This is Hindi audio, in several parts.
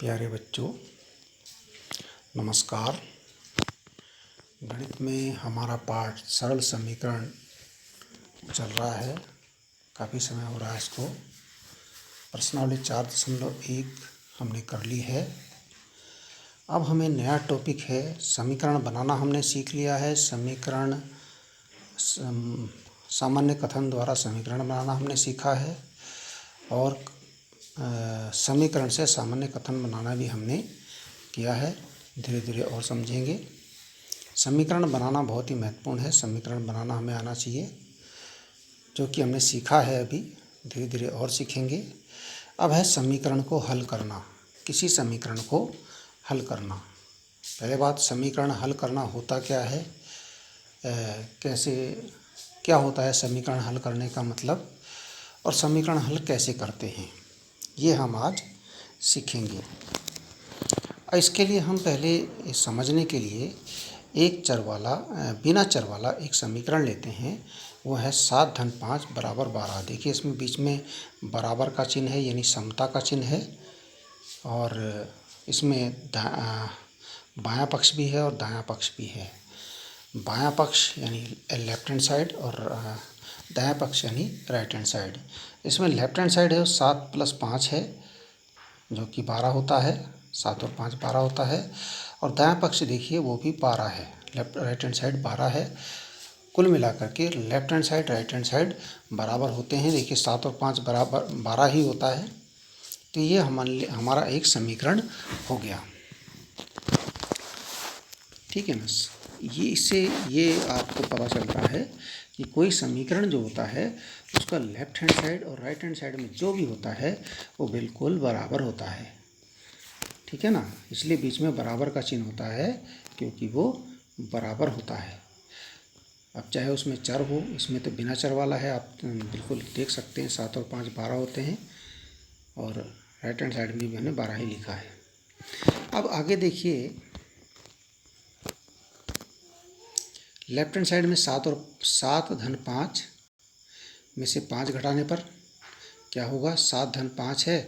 प्यारे बच्चों, नमस्कार। गणित में हमारा पाठ सरल समीकरण चल रहा है। काफ़ी समय हो रहा है इसको। प्रश्नावली 4.1 हमने कर ली है। अब हमें नया टॉपिक है, समीकरण बनाना हमने सीख लिया है। समीकरण सामान्य कथन द्वारा समीकरण बनाना हमने सीखा है और समीकरण से सामान्य कथन बनाना भी हमने किया है। धीरे धीरे और समझेंगे। समीकरण बनाना बहुत ही महत्वपूर्ण है। समीकरण बनाना हमें आना चाहिए, जो कि हमने सीखा है। अभी धीरे धीरे और सीखेंगे। अब है समीकरण को हल करना, किसी समीकरण को हल करना। पहले बात, समीकरण हल करना होता क्या है, क्या होता है समीकरण हल करने का मतलब, और समीकरण हल कैसे करते हैं, ये हम आज सीखेंगे। इसके लिए हम पहले समझने के लिए एक चर वाला, बिना चर वाला एक समीकरण लेते हैं। वो है 7 धन 5 बराबर 12। देखिए, इसमें बीच में बराबर का चिन्ह है, यानी समता का चिन्ह है। और इसमें बायां पक्ष भी है और दायां पक्ष भी है। बायां पक्ष यानी लेफ्ट हैंड साइड और दायां पक्ष यानी राइट हैंड साइड। इसमें लेफ्ट हैंड साइड है वो 7 + 5 है, जो कि 12 होता है। 7 और 5 12 होता है। और दायां पक्ष देखिए, वो भी 12 है। राइट हैंड साइड 12 है। कुल मिलाकर के left hand side right hand side बराबर होते हैं। देखिए, 7 और 5 बराबर 12 ही होता है। तो ये हमारा एक समीकरण हो गया। ठीक है ना। ये आपको पता चलता है कि कोई समीकरण जो होता है उसका लेफ्ट हैंड साइड और राइट हैंड साइड में जो भी होता है वो बिल्कुल बराबर होता है। ठीक है ना। इसलिए बीच में बराबर का चिन्ह होता है, क्योंकि वो बराबर होता है। अब चाहे उसमें चर हो, इसमें तो बिना चर वाला है। आप बिल्कुल देख सकते हैं 7 और 5 12 होते हैं, और राइट हैंड साइड में भी हमने 12 ही लिखा है। अब आगे देखिए, लेफ्ट हैंड साइड में 7 धन 5 में से 5 घटाने पर क्या होगा। 7 धन 5 है,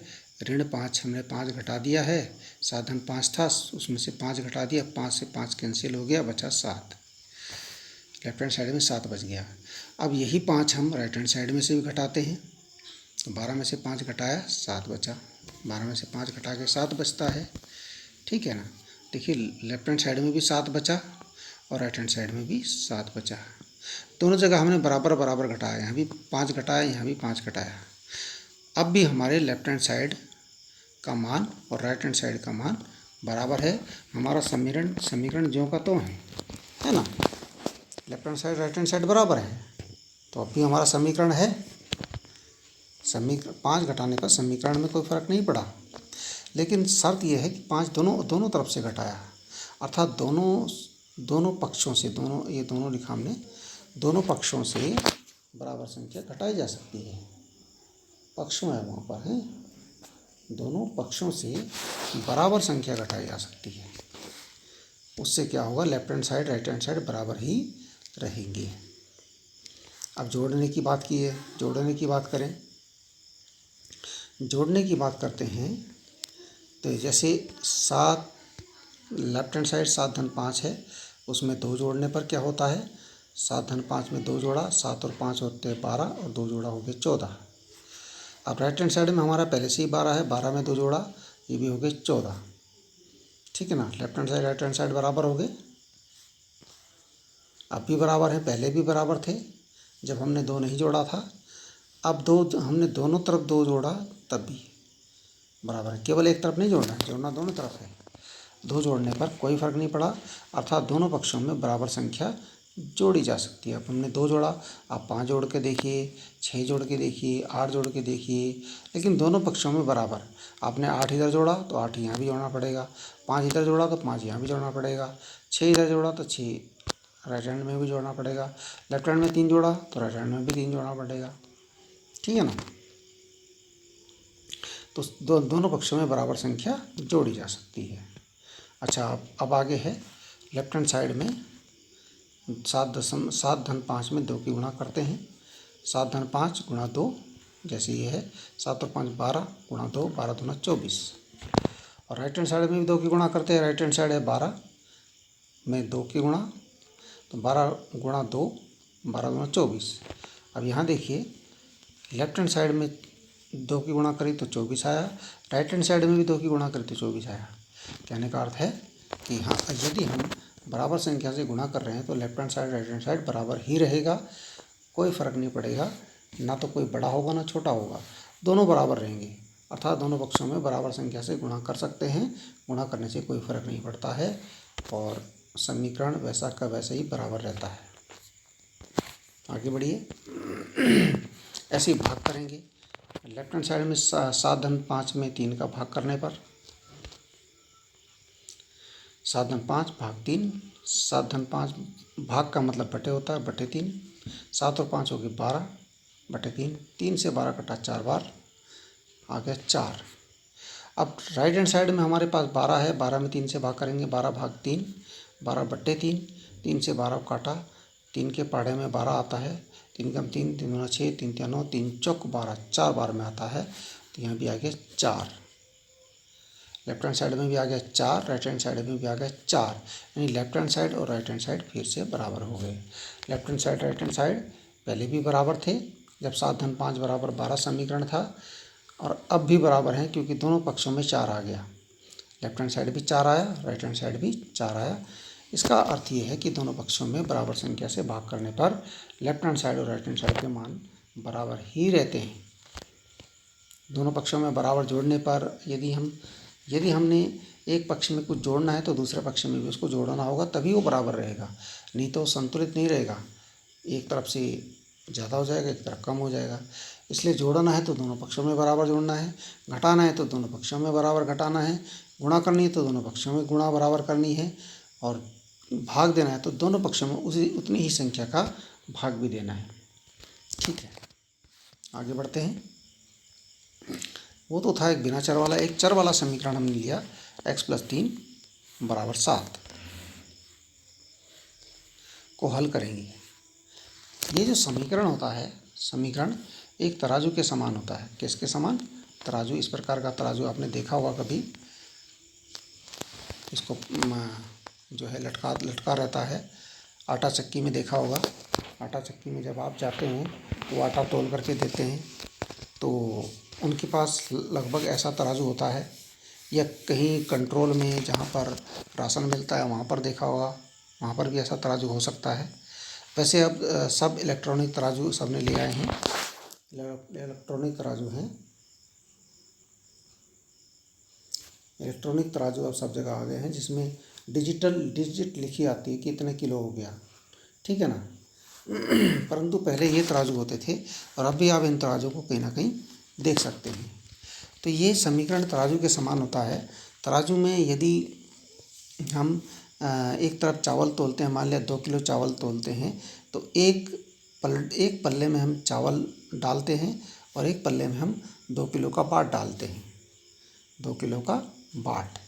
ऋण 5 हमने 5 घटा दिया है। 7 धन 5 था, उसमें से 5 घटा दिया। 5 से 5 कैंसिल हो गया, बचा 7। लेफ्ट हैंड साइड में 7 बच गया। अब यही 5 हम राइट हैंड साइड में से भी घटाते हैं। तो 12 में से 5 घटाया, 7 बचा। 12 में से 5 घटा के 7 बचता है। ठीक है ना। देखिए, लेफ्ट हैंड साइड में भी 7 बचा और राइट हैंड साइड में भी 7 बचा। दोनों जगह हमने बराबर बराबर घटाया। यहाँ भी 5 घटाया, यहाँ भी 5 घटाया। अब भी हमारे लेफ्ट हैंड साइड का मान और राइट हैंड साइड का मान बराबर है। हमारा समीकरण ज्यों का त्यों है ना। Left hand side right hand side बराबर है, तो अब भी हमारा समीकरण है। 5 घटाने पर समीकरण में कोई फ़र्क नहीं पड़ा। लेकिन शर्त यह है कि 5 दोनों तरफ से घटाया, अर्थात दोनों पक्षों से, ये दोनों लिखा हमने, दोनों पक्षों से बराबर संख्या घटाई जा सकती है। पक्षों है वहाँ पर है, दोनों पक्षों से बराबर संख्या घटाई जा सकती है। उससे क्या होगा, left hand side right hand side बराबर ही रहेंगे। अब जोड़ने की बात की है, जोड़ने की बात करें। जोड़ने की बात करते हैं तो जैसे 7 लेफ्ट हैंड साइड 7 धन 5 है, उसमें 2 जोड़ने पर क्या होता है। 7 धन 5 में 2 जोड़ा, 7 और 5 होते हैं 12, और 2 जोड़ा हो गए 14। अब राइट हैंड साइड में हमारा पहले से ही 12 है, 12 में 2 जोड़ा, ये भी हो गए 14। ठीक है ना। Left hand side right hand side बराबर हो गए। अब भी बराबर है, पहले भी बराबर थे जब हमने 2 नहीं जोड़ा था। अब हमने दोनों तरफ 2 जोड़ा, तब भी बराबर है। केवल एक तरफ नहीं जोड़ना, जोड़ना दोनों तरफ है। 2 जोड़ने पर कोई फ़र्क नहीं पड़ा, अर्थात दोनों पक्षों में बराबर संख्या जोड़ी जा सकती है। अब हमने 2 जोड़ा, आप 5 जोड़ के देखिए, 6 जोड़ के देखिए, 8 जोड़ के देखिए, लेकिन दोनों पक्षों में बराबर। आपने 8 इधर जोड़ा तो 8 यहाँ भी जोड़ना पड़ेगा, 5 इधर जोड़ा तो 5 यहाँ भी जोड़ना पड़ेगा, 6 इधर जोड़ा तो 6 राइट हैंड में भी जोड़ना पड़ेगा, लेफ्ट हैंड में 3 जोड़ा तो राइट हैंड में भी 3 जोड़ना पड़ेगा। ठीक है ना। तो दोनों पक्षों में बराबर संख्या जोड़ी जा सकती है। अच्छा, अब आगे है लेफ्ट हैंड साइड में 7 धन 5 में 2 की गुणा करते हैं। 7 धन 5 गुणा 2, जैसे ये है 7 और 5 12 गुणा 2, 12 दूना 24। और राइट हैंड साइड में भी 2 की गुणा करते हैं। राइट हैंड साइड है 12 में 2 की गुणा, तो 12 गुणा 2, 12 गुणा 24। अब यहाँ देखिए लेफ्ट हैंड साइड में 2 की गुणा करी तो 24 आया, राइट हैंड साइड में भी 2 की गुणा करी तो 24 आया। कहने का अर्थ है कि हाँ, यदि हम बराबर संख्या से गुणा कर रहे हैं तो left hand side right hand side बराबर ही रहेगा, कोई फ़र्क नहीं पड़ेगा, ना तो कोई बड़ा होगा ना छोटा होगा, दोनों बराबर रहेंगे। अर्थात दोनों पक्षों में बराबर संख्या से गुणा कर सकते हैं, गुणा करने से कोई फ़र्क नहीं पड़ता है और समीकरण वैसा का वैसा ही बराबर रहता है। आगे बढ़िए। ऐसे ही भाग करेंगे। लेफ्ट हैंड साइड में 7/5 में 3 का भाग करने पर 7/5 भाग 3, 7/5 भाग का मतलब बटे होता है, बटे 3, 7 और 5 हो गए 12 बटे 3, 3 से 12 कटा 4 बार, आ गया 4। अब राइट हैंड साइड में हमारे पास 12 है, 12 में 3 से भाग करेंगे, 12 भाग 3, 12 बट्टे 3, 3 से 12 काटा, 3 के पाढ़े में 12 आता है, 3 कम 3, 3 दूना 6, 3 तिया 9, 3 चौक 12, 4 बार में आता है, तो यहाँ भी आ गया 4। लेफ्ट हैंड साइड में भी आ गया 4, राइट हैंड साइड में भी आ गया 4, यानी लेफ्ट हैंड साइड और राइट हैंड साइड फिर से बराबर हो गए। Left hand side right hand side पहले भी बराबर थे जब 7/5 बराबर 12 समीकरण था, और अब भी बराबर हैं क्योंकि दोनों पक्षों में 4 आ गया। लेफ्ट हैंड साइड भी 4 आया, राइट हैंड साइड भी 4 आया। इसका अर्थ ये है कि दोनों पक्षों में बराबर संख्या से भाग करने पर लेफ्ट हैंड साइड और राइट हैंड साइड के मान बराबर ही रहते हैं। दोनों पक्षों में बराबर जोड़ने पर यदि हमने एक पक्ष में कुछ जोड़ना है तो दूसरे पक्ष में भी उसको जोड़ना होगा, तभी वो बराबर रहेगा, नहीं तो संतुलित नहीं रहेगा। एक तरफ से ज़्यादा हो जाएगा, एक तरफ कम हो जाएगा। इसलिए जोड़ना है तो दोनों पक्षों में बराबर जोड़ना है, घटाना है तो दोनों पक्षों में बराबर घटाना है, गुणा करनी है तो दोनों पक्षों में गुणा बराबर करनी है, और भाग देना है तो दोनों पक्षों में उतनी ही संख्या का भाग भी देना है। ठीक है, आगे बढ़ते हैं। वो तो था एक बिना चर वाला। एक चर वाला समीकरण हमने लिया, x+3 = 7 को हल करेंगे। ये जो समीकरण होता है, समीकरण एक तराजू के समान होता है। किसके समान? तराजू। इस प्रकार का तराजू आपने देखा होगा कभी, इसको जो है लटका रहता है। आटा चक्की में देखा होगा। आटा चक्की में जब आप जाते हैं वो आटा तोल करके देते हैं, तो उनके पास लगभग ऐसा तराजू होता है, या कहीं कंट्रोल में जहाँ पर राशन मिलता है वहाँ पर देखा होगा, वहाँ पर भी ऐसा तराजू हो सकता है। वैसे अब सब इलेक्ट्रॉनिक तराजू सब ने ले आए हैं, इलेक्ट्रॉनिक तराजू हैं। इलेक्ट्रॉनिक तराजू अब सब जगह आ गए हैं, जिसमें डिजिट लिखी आती है कि इतने किलो हो गया, ठीक है ना। परंतु पहले ये तराजू होते थे, और अब भी आप इन तराजू को कहीं ना कहीं देख सकते हैं। तो ये समीकरण तराजू के समान होता है। तराजू में यदि हम एक तरफ चावल तोलते हैं, मान लिया 2 किलो चावल तोलते हैं, तो एक पल्ले में हम चावल डालते हैं और एक पल्ले में हम 2 किलो का बाट डालते हैं, 2 किलो का बाट।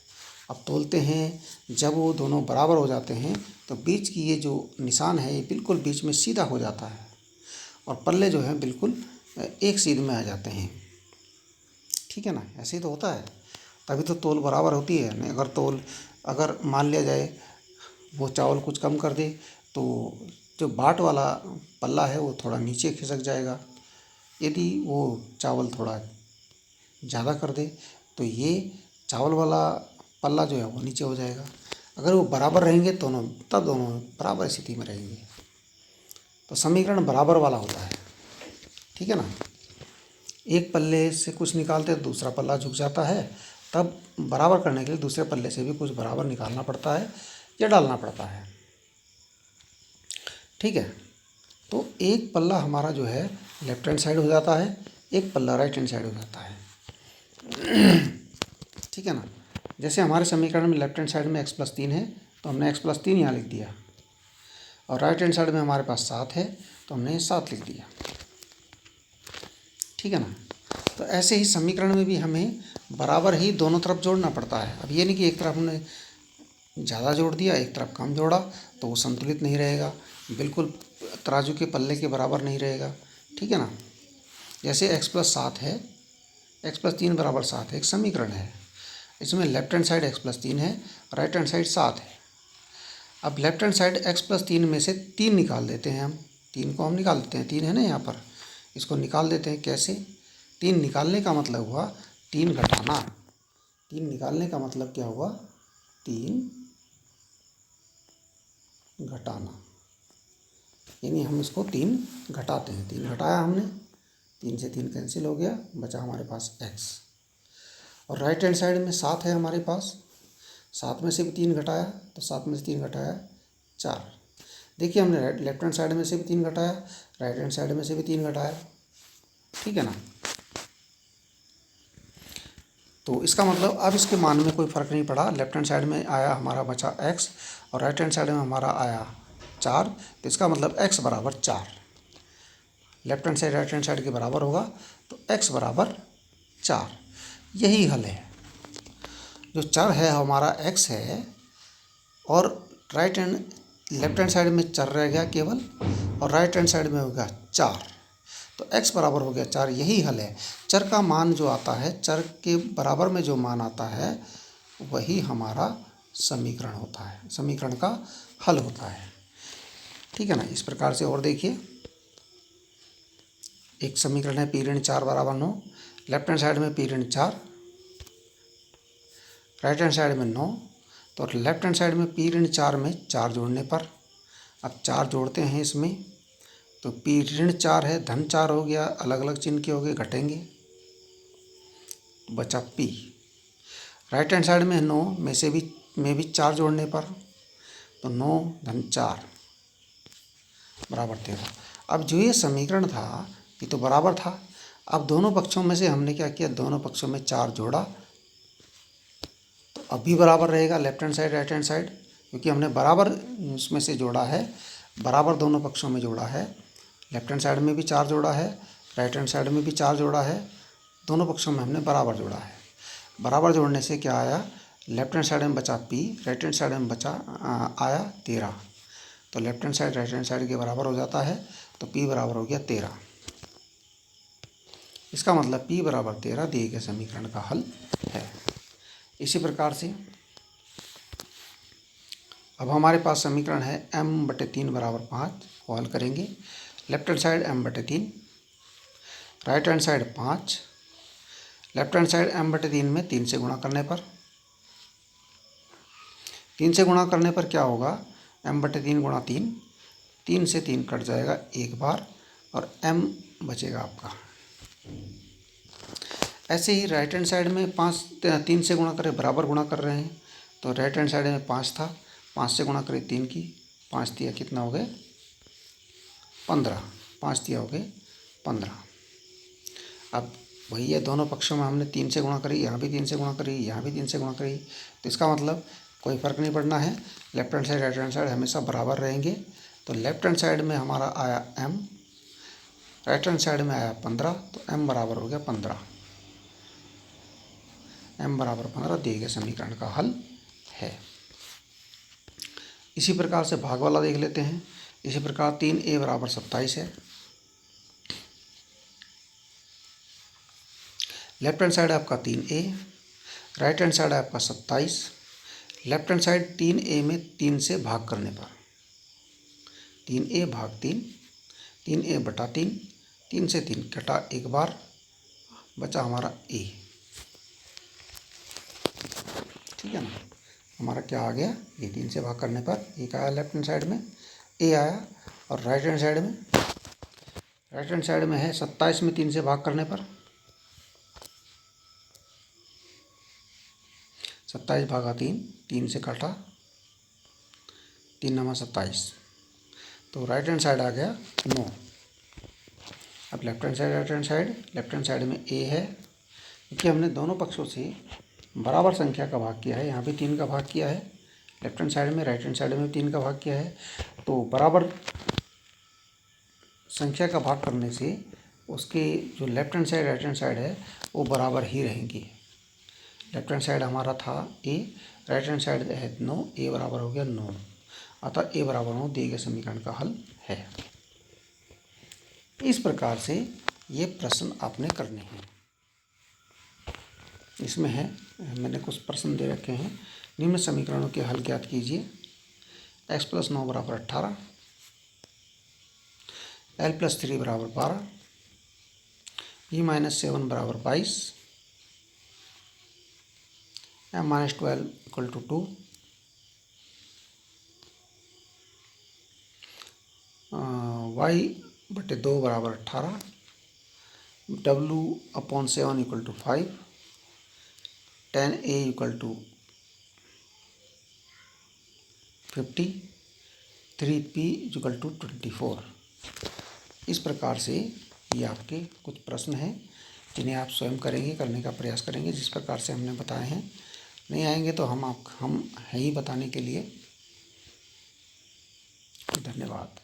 अब तोलते हैं, जब वो दोनों बराबर हो जाते हैं तो बीच की ये जो निशान है ये बिल्कुल बीच में सीधा हो जाता है, और पल्ले जो हैं बिल्कुल एक सीध में आ जाते हैं, ठीक है ना। ऐसे ही तो होता है, तभी तो तोल बराबर होती है। नहीं अगर मान लिया जाए वो चावल कुछ कम कर दे तो जो बाट वाला पल्ला है वो थोड़ा नीचे खिसक जाएगा, यदि वो चावल थोड़ा ज़्यादा कर दे तो ये चावल वाला पल्ला जो है वो नीचे हो जाएगा। अगर वो बराबर रहेंगे तब दोनों बराबर स्थिति में रहेंगे, तो समीकरण बराबर वाला होता है, ठीक है ना। एक पल्ले से कुछ निकालते तो दूसरा पल्ला झुक जाता है, तब बराबर करने के लिए दूसरे पल्ले से भी कुछ बराबर निकालना पड़ता है या डालना पड़ता है, ठीक है। तो एक पल्ला हमारा जो है लेफ्ट हैंड साइड हो जाता है, एक पल्ला राइट हैंड साइड हो जाता है, ठीक है ना। जैसे हमारे समीकरण में लेफ्ट हैंड साइड में x+3 है तो हमने x+3 यहाँ लिख दिया, और राइट हैंड साइड में हमारे पास 7 है तो हमने 7 लिख दिया, ठीक है ना। तो ऐसे ही समीकरण में भी हमें बराबर ही दोनों तरफ जोड़ना पड़ता है। अब ये नहीं कि एक तरफ हमने ज़्यादा जोड़ दिया, एक तरफ कम जोड़ा, तो वो संतुलित नहीं रहेगा, बिल्कुल तराजू के पल्ले के बराबर नहीं रहेगा, ठीक है ना। जैसे x+7 है, x+3 = 7 एक समीकरण है। इसमें लेफ्ट हैंड साइड x+3 है, राइट हैंड साइड 7 है। अब लेफ्ट हैंड साइड x+3 में से 3 निकाल देते हैं हम। 3 को हम निकाल देते हैं, 3 है ना यहाँ पर, इसको निकाल देते हैं। कैसे? 3 निकालने का मतलब हुआ 3 घटाना। 3 निकालने का मतलब क्या हुआ? 3 घटाना, यानी हम इसको 3 घटाते हैं। 3 घटाया हमने, 3 से 3 कैंसिल हो गया, बचा हमारे पास x। और राइट हैंड साइड में 7 है हमारे पास, 7 में से भी 3 घटाया, तो 7 में से 3 घटाया 4। देखिए हमने लेफ्ट हैंड साइड में से भी 3 घटाया, राइट हैंड साइड में से भी 3 घटाया, ठीक है ना। तो इसका मतलब अब इसके मान में कोई फ़र्क नहीं पड़ा। लेफ्ट हैंड साइड में आया हमारा बचा x और राइट हैंड साइड में हमारा आया 4, तो इसका मतलब x बराबर 4। Left hand side right hand side के बराबर होगा, तो x बराबर 4। यही हल है। जो चर है हमारा x है, और लेफ्ट हैंड साइड में चर रह गया केवल, और राइट हैंड साइड में हो गया 4, तो x बराबर हो गया 4। यही हल है। चर का मान जो आता है, चर के बराबर में जो मान आता है, वही हमारा समीकरण होता है, समीकरण का हल होता है, ठीक है ना। इस प्रकार से और देखिए, एक समीकरण है p ऋण 4 बराबर 9। लेफ्ट हैंड साइड में p ऋण 4, राइट हैंड साइड में 9, तो लेफ्ट हैंड साइड में p ऋण 4 में 4 जोड़ने पर, अब 4 जोड़ते हैं इसमें, तो p ऋण 4 है, धन 4 हो गया, अलग अलग चिन्ह के हो गए, घटेंगे, बचा p। राइट हैंड साइड में 9 में भी 4 जोड़ने पर, तो 9 धन 4 बराबर 13। अब जो ये समीकरण था ये तो बराबर था। अब दोनों पक्षों में से हमने क्या किया, दोनों पक्षों में 4 जोड़ा, तो अब भी बराबर रहेगा left hand side right hand side, क्योंकि हमने बराबर उसमें से जोड़ा है, बराबर दोनों पक्षों में जोड़ा है। लेफ्ट हैंड साइड में भी 4 जोड़ा है, राइट हैंड साइड में भी 4 जोड़ा है, दोनों पक्षों में हमने बराबर जोड़ा है। बराबर जोड़ने से क्या आया, लेफ्ट हैंड साइड में बचा p, राइट हैंड साइड में बचा आया 13, तो left hand side right hand side के बराबर हो जाता है, तो p बराबर हो गया 13। इसका मतलब p बराबर 13 दिए गए समीकरण का हल है। इसी प्रकार से अब हमारे पास समीकरण है m/3 बराबर 5 को हल करेंगे। Left hand side m/3, right hand side 5, left hand side m/3 में 3 से गुणा करने पर, 3 से गुणा करने पर क्या होगा, m/3 गुणा 3, 3 से 3 कट जाएगा एक बार, और m बचेगा आपका। ऐसे ही राइट हैंड साइड में 3 से गुणा करें, बराबर गुणा कर रहे हैं, तो राइट हैंड साइड में 5 था, 5 से गुणा करें 3 की, 5 दिया कितना हो गए 15, 5 दिया हो गए 15। अब वही है, दोनों पक्षों में हमने 3 से गुणा करी, यहाँ भी 3 से गुणा करी, यहाँ भी 3 से गुणा करी, तो इसका मतलब कोई फ़र्क नहीं पड़ना है, left hand side right hand side हमेशा बराबर रहेंगे। तो लेफ्ट हैंड साइड में हमारा आया m, राइट हैंड साइड में आया 15, तो m बराबर हो गया 15। m बराबर 15 दिए गए समीकरण का हल है। इसी प्रकार से भाग वाला देख लेते हैं। इसी प्रकार 3a बराबर 27 है। लेफ्ट हैंड साइड आपका 3a, राइट हैंड साइड आपका 27। लेफ्ट हैंड साइड 3a में 3 से भाग करने पर, 3a भाग 3, 3a/3, 3 से 3 कटा एक बार, बचा हमारा a, ठीक है ना। हमारा क्या आ गया, ये 3 से भाग करने पर एक आया लेफ्ट हैंड साइड में, a आया, और राइट हैंड साइड में है 27 में 3 से भाग करने पर, 27 भागा 3, 3 से काटा, 3 9 27, तो राइट हैंड साइड आ गया 9। अब लेफ्ट हैंड साइड में a है, क्योंकि हमने दोनों पक्षों से बराबर संख्या का भाग किया है, यहाँ भी 3 का भाग किया है, लेफ्ट हैंड साइड में राइट हैंड साइड में 3 का भाग किया है, तो बराबर संख्या का भाग करने से उसके जो left hand side right hand side है वो बराबर ही रहेंगी। लेफ्ट हैंड साइड हमारा था a, राइट हैंड साइड है 9, a बराबर हो गया 9, अतः a बराबर 9 दिए गए समीकरण का हल है। इस प्रकार से ये प्रश्न आपने करने हैं। इसमें है, मैंने कुछ प्रश्न दे रखे हैं। निम्न समीकरणों के हल ज्ञात कीजिए। x + 9 = 18, l + 3 = 12, p - 7 = 22, m - 12 = 2, y/2 = 18, w/7 = 5, tan a = 50, 3p = 24। इस प्रकार से ये आपके कुछ प्रश्न हैं जिन्हें आप स्वयं करने का प्रयास करेंगे जिस प्रकार से हमने बताए हैं। नहीं आएंगे तो हम हैं ही बताने के लिए। धन्यवाद।